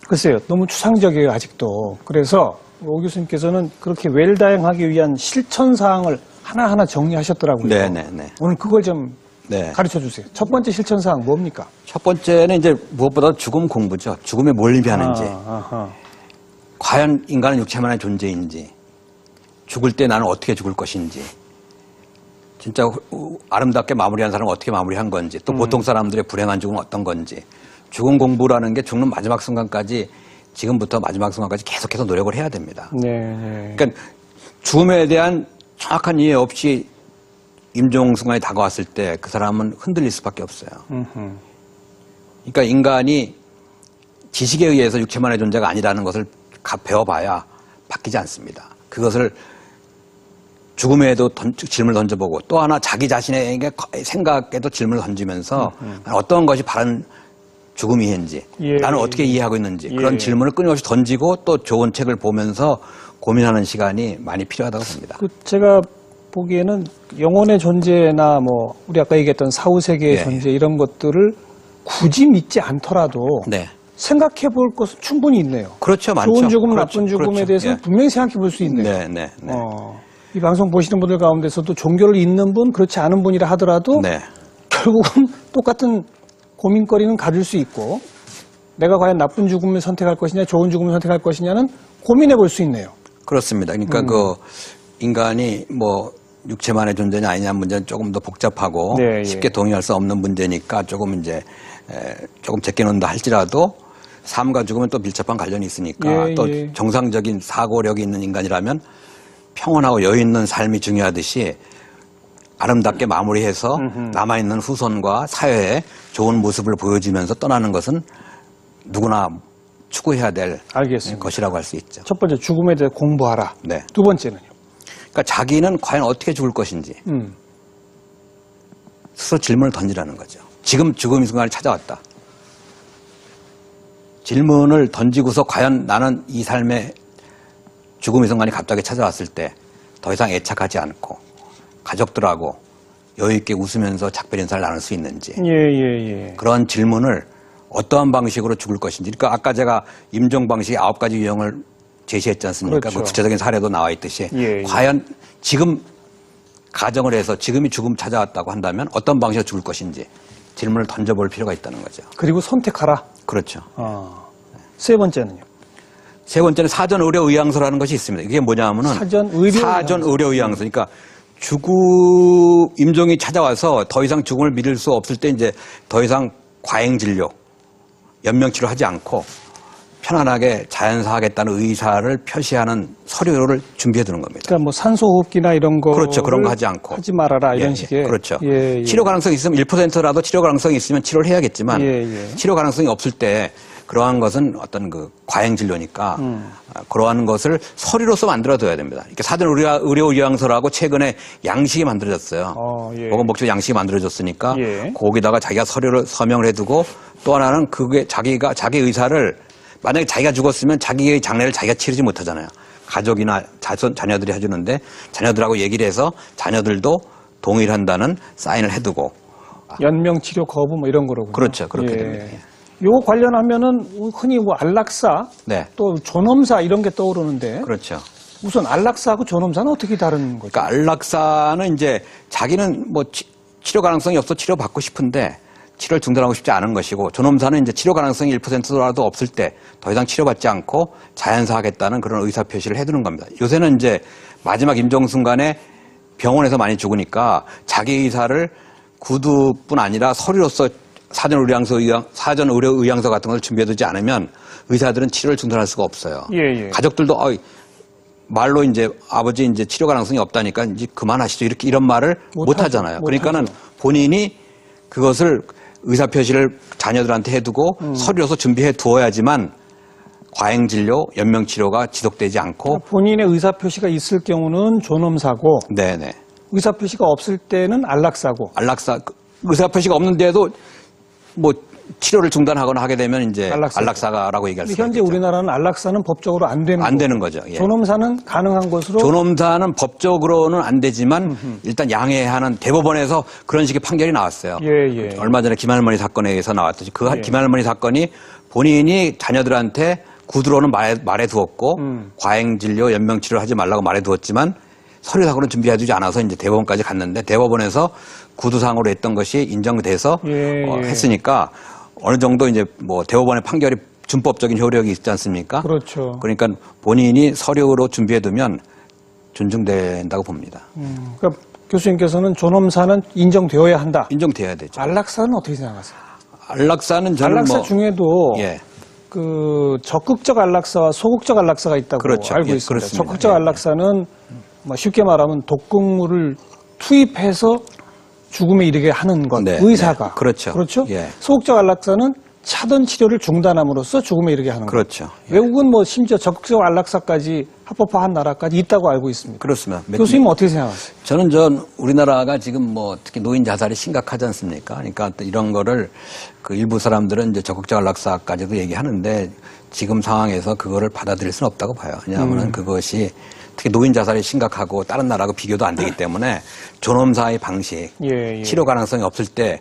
글쎄요, 너무 추상적이에요, 아직도. 그래서 오 교수님께서는 그렇게 웰다양하기 위한 실천 사항을 하나하나 정리하셨더라고요. 네네네. 오늘 그걸 좀 네. 가르쳐 주세요. 첫 번째 실천 사항 뭡니까? 첫 번째는 이제 무엇보다 죽음 공부죠. 죽음에 뭘 의미하는지. 과연 인간은 육체만의 존재인지, 죽을 때 나는 어떻게 죽을 것인지, 진짜 아름답게 마무리한 사람은 어떻게 마무리한 건지, 또 보통 사람들의 불행한 죽음은 어떤 건지, 죽음 공부라는 게 죽는 마지막 순간까지, 지금부터 마지막 순간까지 계속해서 노력을 해야 됩니다. 네. 그러니까 죽음에 대한 정확한 이해 없이 임종 순간이 다가왔을 때 그 사람은 흔들릴 수밖에 없어요. 그러니까 인간이 지식에 의해서 육체만의 존재가 아니라는 것을 배워봐야 바뀌지 않습니다. 그것을 죽음에도 질문을 던져보고 또 하나 자기 자신에게 생각에도 질문을 던지면서 어떤 것이 바른 죽음이인지 나는 어떻게 이해하고 있는지 그런 질문을 끊임없이 던지고 또 좋은 책을 보면서 고민하는 시간이 많이 필요하다고 봅니다. 제가 보기에는 영혼의 존재나 뭐 우리 아까 얘기했던 사후세계의 존재 이런 것들을 굳이 믿지 않더라도 생각해 볼 것은 충분히 있네요. 그렇죠. 많죠. 좋은 죽음, 나쁜 죽음에 대해서는 분명히 생각해 볼 수 있네요. 이 방송 보시는 분들 가운데서도 종교를 믿는 분, 그렇지 않은 분이라 하더라도 결국은 똑같은 고민거리는 가질 수 있고 내가 과연 나쁜 죽음을 선택할 것이냐 좋은 죽음을 선택할 것이냐는 고민해 볼 수 있네요. 그렇습니다. 그러니까 그 인간이 뭐 육체만의 존재냐 아니냐 문제는 조금 더 복잡하고 쉽게 동의할 수 없는 문제니까 조금 이제 조금 제껴놓는다 할지라도 삶과 죽음은 또 밀접한 관련이 있으니까 또 정상적인 사고력이 있는 인간이라면 평온하고 여유 있는 삶이 중요하듯이 아름답게 마무리해서 남아있는 후손과 사회에 좋은 모습을 보여주면서 떠나는 것은 누구나 추구해야 될 것이라고 할 수 있죠. 첫 번째 죽음에 대해 공부하라. 두 번째는요? 그러니까 자기는 과연 어떻게 죽을 것인지 스스로 질문을 던지라는 거죠. 지금 죽음의 순간을 찾아왔다. 질문을 던지고서 과연 나는 이 삶의 죽음의 순간이 갑자기 찾아왔을 때 더 이상 애착하지 않고 가족들하고 여유 있게 웃으면서 작별 인사를 나눌 수 있는지 그런 질문을 어떠한 방식으로 죽을 것인지. 그러니까 아까 제가 임종 방식의 9가지 유형을 제시했지 않습니까? 그 구체적인 사례도 나와 있듯이 과연 지금 가정을 해서 지금이 죽음 찾아왔다고 한다면 어떤 방식으로 죽을 것인지 질문을 던져볼 필요가 있다는 거죠. 그리고 선택하라. 그렇죠. 세 번째는요? 세 번째는 사전 의료 의향서라는 것이 있습니다. 이게 뭐냐면은 사전 의료 의향서. 그러니까 임종이 찾아와서 더 이상 죽음을 믿을 수 없을 때 이제 더 이상 과잉 진료, 연명 치료하지 않고 편안하게 자연사하겠다는 의사를 표시하는 서류를 준비해 두는 겁니다. 그러니까 뭐 산소호흡기나 이런 거 그렇죠. 그런 거 하지 않고 하지 말아라 이런 식의. 그렇죠. 치료 가능성이 있으면 1%라도 치료 가능성이 있으면 치료를 해야겠지만 치료 가능성이 없을 때 그러한 것은 어떤 그 과잉 진료니까 그러한 것을 서류로서 만들어둬야 됩니다. 이렇게 사전 의료 의향서라고 최근에 양식이 만들어졌어요. 보건 목적 양식이 만들어졌으니까 거기다가 자기가 서류를 서명을 해두고 또 하나는 그게 자기 의사를 만약에 자기가 죽었으면 자기의 장례를 자기가 치르지 못하잖아요. 가족이나 자녀들이 해주는데 자녀들하고 얘기를 해서 자녀들도 동의를 한다는 사인을 해두고 연명치료 거부 뭐 이런 거로군요. 그렇죠. 그렇게 됩니다. 요거 관련하면은 흔히 뭐 안락사 또 존엄사 이런 게 떠오르는데 그렇죠. 우선 안락사하고 존엄사는 어떻게 다른 거죠? 그러니까 안락사는 이제 자기는 뭐 치료 가능성이 없어 치료받고 싶은데 치료를 중단하고 싶지 않은 것이고 존엄사는 이제 치료 가능성이 1%라도 없을 때 더 이상 치료받지 않고 자연사하겠다는 그런 의사 표시를 해두는 겁니다. 요새는 이제 마지막 임종 순간에 병원에서 많이 죽으니까 자기 의사를 구두뿐 아니라 서류로서 사전 의료 의향서 같은 걸 준비해두지 않으면 의사들은 치료를 중단할 수가 없어요. 가족들도 말로 이제 아버지 이제 치료 가능성이 없다니까 이제 그만하시죠 이런 말을 못 하잖아요. 그러니까는 본인이 그것을 의사 표시를 자녀들한테 해두고 서류로서 준비해 두어야지만 과잉 진료, 연명 치료가 지속되지 않고 본인의 의사 표시가 있을 경우는 존엄사고 의사 표시가 없을 때는 안락사고 의사 표시가 없는데도 뭐 치료를 중단하거나 하게 되면 이제 안락사가라고 얘기할 수 있죠. 현재 우리나라는 안락사는 법적으로 안 되는 거죠. 존엄사는 가능한 것으로. 존엄사는 법적으로는 안 되지만 일단 양해하는 대법원에서 그런 식의 판결이 나왔어요. 얼마 전에 김할머니 사건에 의해서 나왔듯이 그 김할머니 사건이 본인이 자녀들한테 구두로는 말해두었고 과잉진료, 연명치료를 하지 말라고 말해두었지만 서류상으로는 준비해두지 않아서 이제 대법원까지 갔는데 대법원에서 구두상으로 했던 것이 인정돼서 했으니까 어느 정도 이제 뭐 대법원의 판결이 준법적인 효력이 있지 않습니까? 그렇죠. 그러니까 본인이 서류로 준비해두면 존중된다고 봅니다. 그러니까 교수님께서는 존엄사는 인정되어야 한다. 인정돼야 되죠. 안락사는 어떻게 생각하세요? 안락사는 저는 안락사 뭐 중에도 예. 그 적극적 안락사와 소극적 안락사가 있다고 그렇죠. 알고 예, 있습니다. 그렇습니다. 적극적 안락사는 뭐 쉽게 말하면 독극물을 투입해서 죽음에 이르게 하는 것, 네, 의사가. 네. 그렇죠. 그렇죠? 예. 소극적 안락사는 차던 치료를 중단함으로써 죽음에 이르게 하는 그렇죠. 것. 예. 외국은 뭐 심지어 적극적 안락사까지 합법화한 나라까지 있다고 알고 있습니다. 그렇습니다. 교수님은 어떻게 생각하세요? 저는 우리나라가 지금 뭐 특히 노인 자살이 심각하지 않습니까? 그러니까 또 이런 거를 그 일부 사람들은 이제 적극적 안락사까지도 얘기하는데 지금 상황에서 그거를 받아들일 수는 없다고 봐요. 왜냐하면 그것이 특히 노인 자살이 심각하고 다른 나라하고 비교도 안 되기 때문에 존엄사의 방식, 치료 가능성이 없을 때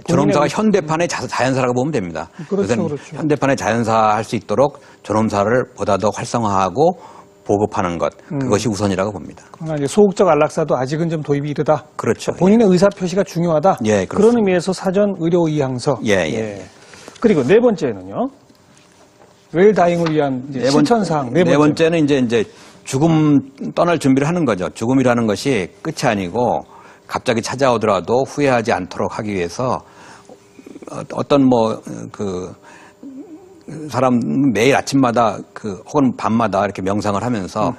존엄사가 현대판의 자연사라고 보면 됩니다. 그렇죠, 그래서 그렇죠. 현대판의 자연사 할 수 있도록 존엄사를 보다 더 활성화하고 보급하는 것, 그것이 우선이라고 봅니다. 그러나 이제 소극적 안락사도 아직은 좀 도입이 이르다. 그렇죠. 본인의 의사 표시가 중요하다. 예, 그런 그렇습니다. 의미에서 사전 의료 의향서. 예. 그리고 네 번째는요. 웰다잉을 위한 이제 실천사항. 네 번째는 이제 죽음 떠날 준비를 하는 거죠. 죽음이라는 것이 끝이 아니고 갑자기 찾아오더라도 후회하지 않도록 하기 위해서 어떤 사람 매일 아침마다 혹은 밤마다 이렇게 명상을 하면서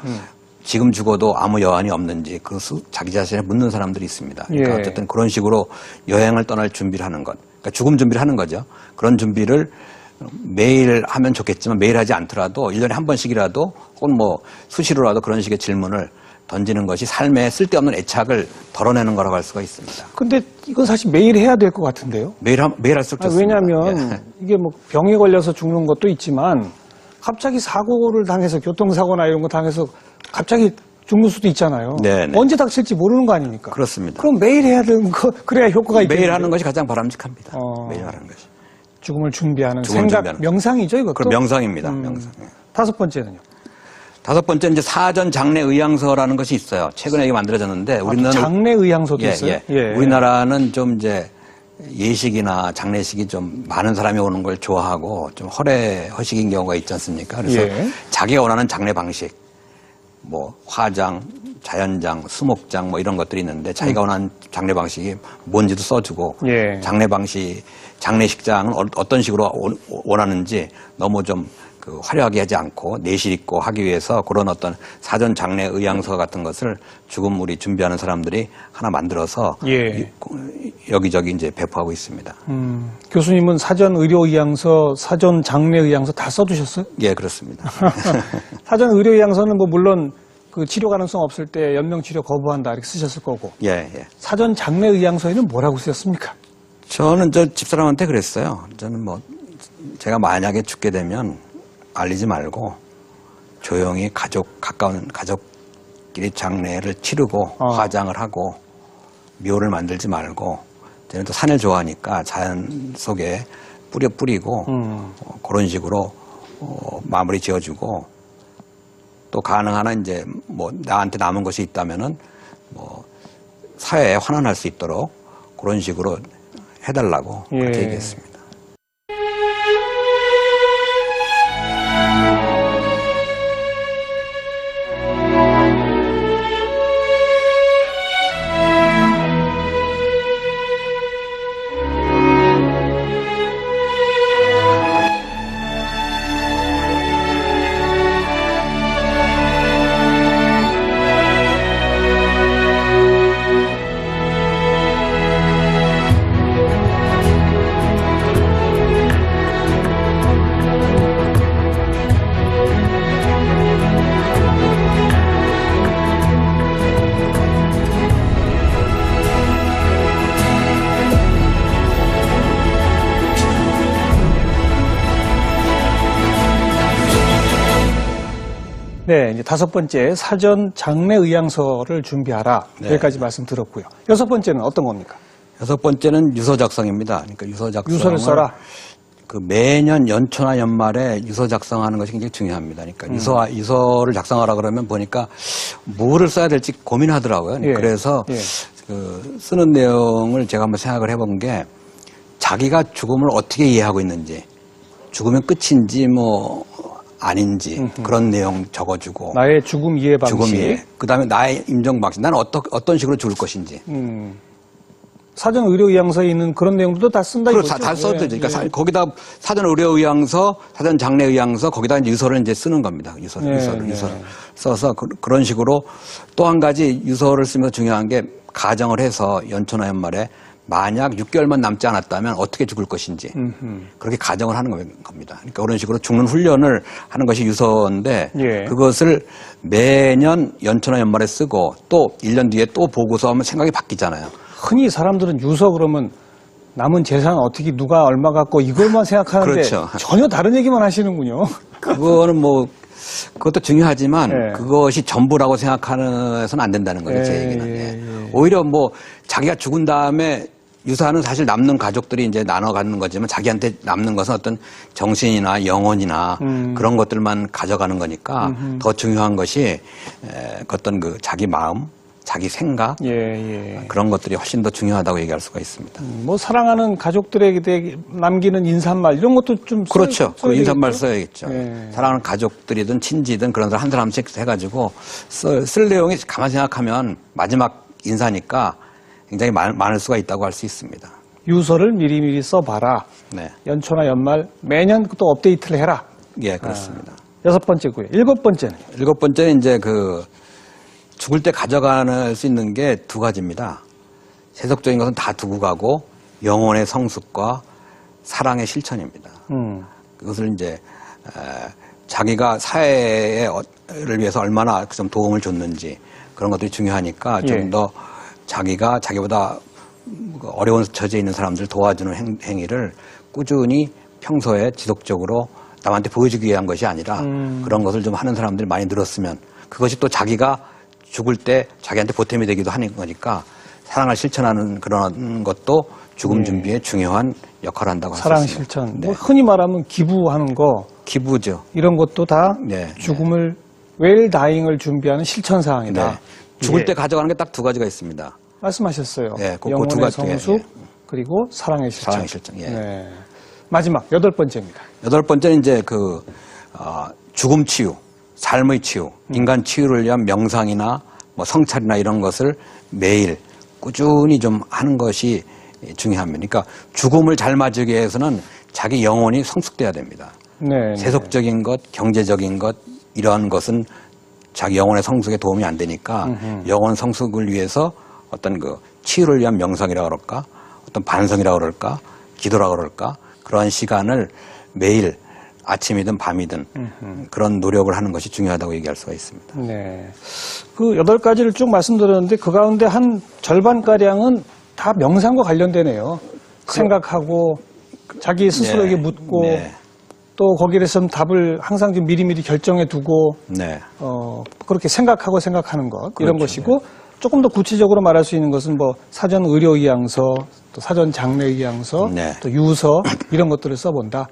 지금 죽어도 아무 여한이 없는지 자기 자신에 묻는 사람들이 있습니다. 그러니까 어쨌든 그런 식으로 여행을 떠날 준비를 하는 것. 그러니까 죽음 준비를 하는 거죠. 그런 준비를 매일 하면 좋겠지만 매일 하지 않더라도 1년에 한 번씩이라도 혹은 뭐 수시로라도 그런 식의 질문을 던지는 것이 삶에 쓸데없는 애착을 덜어내는 거라고 할 수가 있습니다. 근데 이건 사실 매일 해야 될 것 같은데요? 매일 할수록 좋습니다. 왜냐하면 이게 뭐 병에 걸려서 죽는 것도 있지만 갑자기 사고를 당해서 교통사고나 이런 거 당해서 갑자기 죽는 수도 있잖아요. 네네. 언제 닥칠지 모르는 거 아닙니까? 그렇습니다. 그럼 매일 해야 되는 거 그래야 효과가 있겠죠. 매일 하는 것이 가장 바람직합니다. 매일 하는 것이. 죽음을 준비하는 생각, 명상이죠, 이것도? 그 명상입니다. 명상. 다섯 번째는요? 다섯 번째는 이제 사전 장례 의향서라는 것이 있어요. 최근에 이게 만들어졌는데 우리는 장례 의향서도 있어요. 우리나라는 좀 이제 예식이나 장례식이 좀 많은 사람이 오는 걸 좋아하고 좀 허식인 경우가 있지 않습니까? 그래서 자기가 원하는 장례 방식, 뭐 화장, 자연장, 수목장 뭐 이런 것들이 있는데 자기가 원하는 장례 방식이 뭔지도 써주고 장례식장은 어떤 식으로 원하는지 너무 좀 화려하게 하지 않고 내실 있고 하기 위해서 그런 어떤 사전 장례 의향서 같은 것을 죽음 우리 준비하는 사람들이 하나 만들어서 여기저기 이제 배포하고 있습니다. 교수님은 사전 의료 의향서, 사전 장례 의향서 다 써두셨어요? 예, 그렇습니다. 사전 의료 의향서는 뭐 물론 그 치료 가능성 없을 때 연명 치료 거부한다 이렇게 쓰셨을 거고. 사전 장례 의향서에는 뭐라고 쓰셨습니까? 저는 집사람한테 그랬어요. 저는 뭐 제가 만약에 죽게 되면 알리지 말고 조용히 가까운 가족끼리 장례를 치르고 화장을 하고 묘를 만들지 말고 저는 또 산을 좋아하니까 자연 속에 뿌리고 그런 식으로 마무리 지어주고 또 가능한 한 이제 뭐 나한테 남은 것이 있다면은 뭐 사회에 환원할 수 있도록 그런 식으로 해달라고 그렇게 얘기했습니다. 네, 이제 다섯 번째 사전 장례 의향서를 준비하라. 여기까지 말씀 들었고요. 여섯 번째는 어떤 겁니까? 여섯 번째는 유서 작성입니다. 그러니까 유서 작성을 유서를 써라. 그 매년 연초나 연말에 유서 작성하는 것이 굉장히 중요합니다. 그러니까 유서를 작성하라 그러면 보니까 뭐를 써야 될지 고민하더라고요. 예. 그래서 예. 그 쓰는 내용을 제가 한번 생각을 해본 게 자기가 죽음을 어떻게 이해하고 있는지, 죽으면 끝인지 뭐 아닌지 그런 내용 적어주고 나의 죽음 이해 방식. 죽음 이해. 그다음에 나의 임종 방식. 나는 어떤 식으로 죽을 것인지. 사전 의료 의향서에 있는 그런 내용들도 다 쓴다 그렇죠. 이거죠. 다 써도 예, 되죠. 그러니까 예. 거기다 사전 의료 의향서, 사전 장례 의향서 거기다 이제 유서를 이제 쓰는 겁니다. 유서를 써서 그런 식으로 또 한 가지 유서를 쓰면서 중요한 게 가정을 해서 연초나 연말에 만약 6개월만 남지 않았다면 어떻게 죽을 것인지 그렇게 가정을 하는 겁니다. 그러니까 그런 식으로 죽는 훈련을 하는 것이 유서인데 예. 그것을 매년 연초나 연말에 쓰고 또 1년 뒤에 또 보고서 하면 생각이 바뀌잖아요. 흔히 사람들은 유서 그러면 남은 재산 어떻게 누가 얼마 갖고 이걸만 생각하는데 그렇죠. 전혀 다른 얘기만 하시는군요. 그거는 뭐 그것도 중요하지만 예. 그것이 전부라고 생각해서는 안 된다는 거죠. 제 얘기는. 예. 오히려 뭐 자기가 죽은 다음에 유산은 사실 남는 가족들이 이제 나눠 갖는 거지만 자기한테 남는 것은 어떤 정신이나 영혼이나 그런 것들만 가져가는 거니까 더 중요한 것이 어떤 그 자기 마음, 자기 생각 그런 것들이 훨씬 더 중요하다고 얘기할 수가 있습니다. 뭐 사랑하는 가족들에게 남기는 인사말 이런 것도 좀 그렇죠. 그 인사말 써야겠죠. 예. 사랑하는 가족들이든 친지든 그런 사람 한 사람씩 해가지고 쓸 내용이 가만 생각하면 마지막 인사니까 굉장히 많을 수가 있다고 할 수 있습니다. 유서를 미리미리 써봐라. 네. 연초나 연말 매년 또 업데이트를 해라. 예, 그렇습니다. 6번째고요. 7번째는 7번째는 이제 그 죽을 때 가져갈 수 있는 게 두 가지입니다. 세속적인 것은 다 두고 가고 영혼의 성숙과 사랑의 실천입니다. 그것을 이제 자기가 사회를 위해서 얼마나 좀 도움을 줬는지 그런 것들이 중요하니까 좀 더 자기가 자기보다 어려운 처지에 있는 사람들을 도와주는 행위를 꾸준히 평소에 지속적으로 남한테 보여주기 위한 것이 아니라 그런 것을 좀 하는 사람들이 많이 늘었으면 그것이 또 자기가 죽을 때 자기한테 보탬이 되기도 하는 거니까 사랑을 실천하는 그런 것도 죽음 준비에 중요한 역할을 한다고 할 수 있습니다. 사랑 실천. 뭐 흔히 말하면 기부하는 거. 기부죠. 이런 것도 다 죽음을 웰다잉을 준비하는 실천 사항이다. 죽을 때 가져가는 게 딱 두 가지가 있습니다. 말씀하셨어요. 그 영혼의 두 가지, 성숙 그리고 사랑의 실천. 사랑의 실천. 마지막 8번째입니다. 8번째는 이제 죽음 치유, 삶의 치유, 인간 치유를 위한 명상이나 뭐 성찰이나 이런 것을 매일 꾸준히 좀 하는 것이 중요합니다. 그러니까 죽음을 잘 맞이하기 위해서는 자기 영혼이 성숙돼야 됩니다. 세속적인 것, 경제적인 것 이러한 것은 자기 영혼의 성숙에 도움이 안 되니까 영혼 성숙을 위해서 어떤 그 치유를 위한 명상이라 그럴까, 어떤 반성이라 그럴까, 기도라 그럴까 그러한 시간을 매일 아침이든 밤이든 그런 노력을 하는 것이 중요하다고 얘기할 수가 있습니다. 네. 그 8가지를 쭉 말씀드렸는데 그 가운데 한 절반가량은 다 명상과 관련되네요. 생각하고 자기 스스로에게 묻고 또 거기에 대해서 답을 항상 좀 미리미리 결정해 두고 그렇게 생각하는 것 이런 것이고 조금 더 구체적으로 말할 수 있는 것은 뭐 사전 의료 의향서, 또 사전 장례 의향서, 또 유서 이런 것들을 써본다.